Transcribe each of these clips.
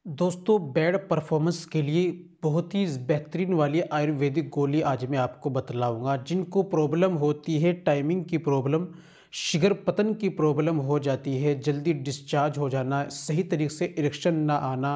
दोस्तों bad performance के लिए बहुत ही बेहतरीन वाली आयुर्वेदिक गोली आज मैं आपको बतलाऊंगा। जिनको प्रॉब्लम होती है टाइमिंग की प्रॉब्लम, शीघ्र पतन की प्रॉब्लम हो जाती है, जल्दी डिस्चार्ज हो जाना, सही तरीके से इरेक्शन ना आना,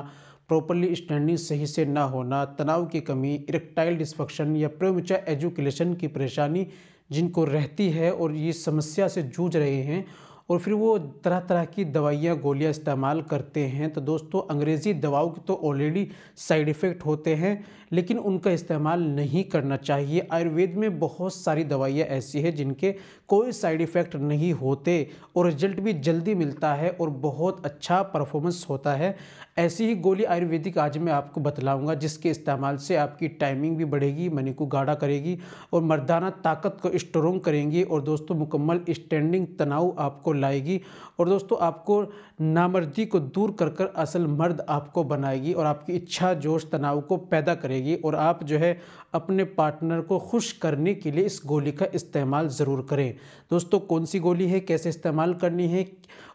प्रॉपरली स्टैंडिंग सही से ना होना, तनाव की कमी, इरेक्टाइल डिस्फंक्शन या प्रीमैच्योर एजुकेशन की परेशानी जिनको रहती है और ये समस्या से जूझ रहे हैं और फिर वो तरह तरह की दवाइयाँ गोलियाँ इस्तेमाल करते हैं। तो दोस्तों अंग्रेज़ी दवाओं के तो ऑलरेडी साइड इफ़ेक्ट होते हैं, लेकिन उनका इस्तेमाल नहीं करना चाहिए। आयुर्वेद में बहुत सारी दवाइयाँ ऐसी हैं जिनके कोई साइड इफ़ेक्ट नहीं होते और रिजल्ट भी जल्दी मिलता है और बहुत अच्छा परफॉर्मेंस होता है। ऐसी ही गोली आयुर्वेदिक आज मैं आपको बतलाऊँगा जिसके इस्तेमाल से आपकी टाइमिंग भी बढ़ेगी, मनी को गाढ़ा करेगी और मर्दाना ताकत को स्ट्रॉन्ग करेंगी और दोस्तों मुकम्मल स्टैंडिंग तनाव आपको लाएगी और दोस्तों आपको नामर्दी को दूर कर कर असल मर्द आपको बनाएगी और आपकी इच्छा जोश तनाव को पैदा करेगी और आप जो है अपने पार्टनर को खुश करने के लिए इस गोली का इस्तेमाल ज़रूर करें। दोस्तों कौन सी गोली है, कैसे इस्तेमाल करनी है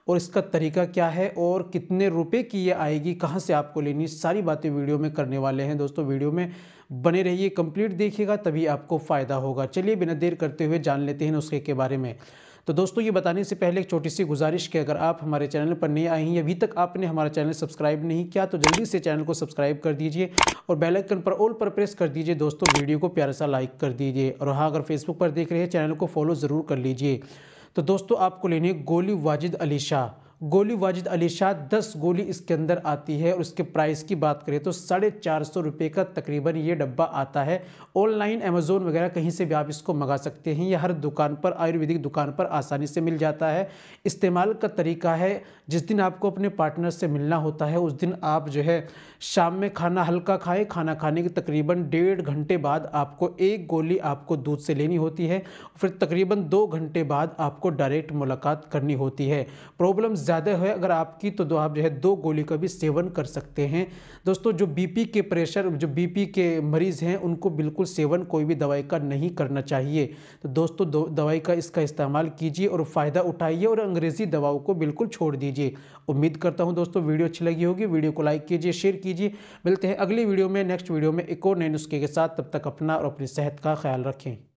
और इसका तरीका क्या है और कितने रुपए की ये आएगी, कहाँ से आपको लेनी, सारी बातें वीडियो में करने वाले हैं। दोस्तों वीडियो में बने रहिए, कंप्लीट देखिएगा तभी आपको फ़ायदा होगा। चलिए बिना देर करते हुए जान लेते हैं नुस्खे के बारे में। तो दोस्तों ये बताने से पहले एक छोटी सी गुजारिश कि अगर आप हमारे चैनल पर नए आए हैं, अभी तक आपने हमारा चैनल सब्सक्राइब नहीं किया तो जल्दी से चैनल को सब्सक्राइब कर दीजिए और बेल आइकन पर ऑल पर प्रेस कर दीजिए। दोस्तों वीडियो को प्यारा सा लाइक कर दीजिए और हाँ अगर फेसबुक पर देख रहे हैं चैनल को फॉलो ज़रूर कर लीजिए। तो दोस्तों आपको लेनी है गोली वाजिद अली शाह। गोली वाजिद अली शाह 10 गोली इसके अंदर आती है और इसके प्राइस की बात करें तो 450 रुपये का तकरीबन ये डब्बा आता है। ऑनलाइन अमेज़ोन वगैरह कहीं से भी आप इसको मंगा सकते हैं, या हर दुकान पर आयुर्वेदिक दुकान पर आसानी से मिल जाता है। इस्तेमाल का तरीका है, जिस दिन आपको अपने पार्टनर से मिलना होता है उस दिन आप जो है शाम में खाना हल्का खाएं। खाना खाने के तकरीबन 1.5 घंटे बाद आपको एक गोली आपको दूध से लेनी होती है, फिर तकरीबन 2 घंटे बाद आपको डायरेक्ट मुलाकात करनी होती है। प्रॉब्लम ज़्यादा है अगर आपकी तो आप जो है 2 गोली का भी सेवन कर सकते हैं। दोस्तों जो बीपी के प्रेशर, जो बीपी के मरीज़ हैं उनको बिल्कुल सेवन कोई भी दवाई का नहीं करना चाहिए। तो दोस्तों दवाई का इसका इस्तेमाल कीजिए और फ़ायदा उठाइए और अंग्रेज़ी दवाओं को बिल्कुल छोड़ दीजिए। उम्मीद करता हूँ दोस्तों वीडियो अच्छी लगी होगी। वीडियो को लाइक कीजिए, शेयर कीजिए। मिलते हैं अगली वीडियो में, नेक्स्ट वीडियो में एक और नए नुस्खे के साथ। तब तक अपना और अपनी सेहत का ख्याल रखें।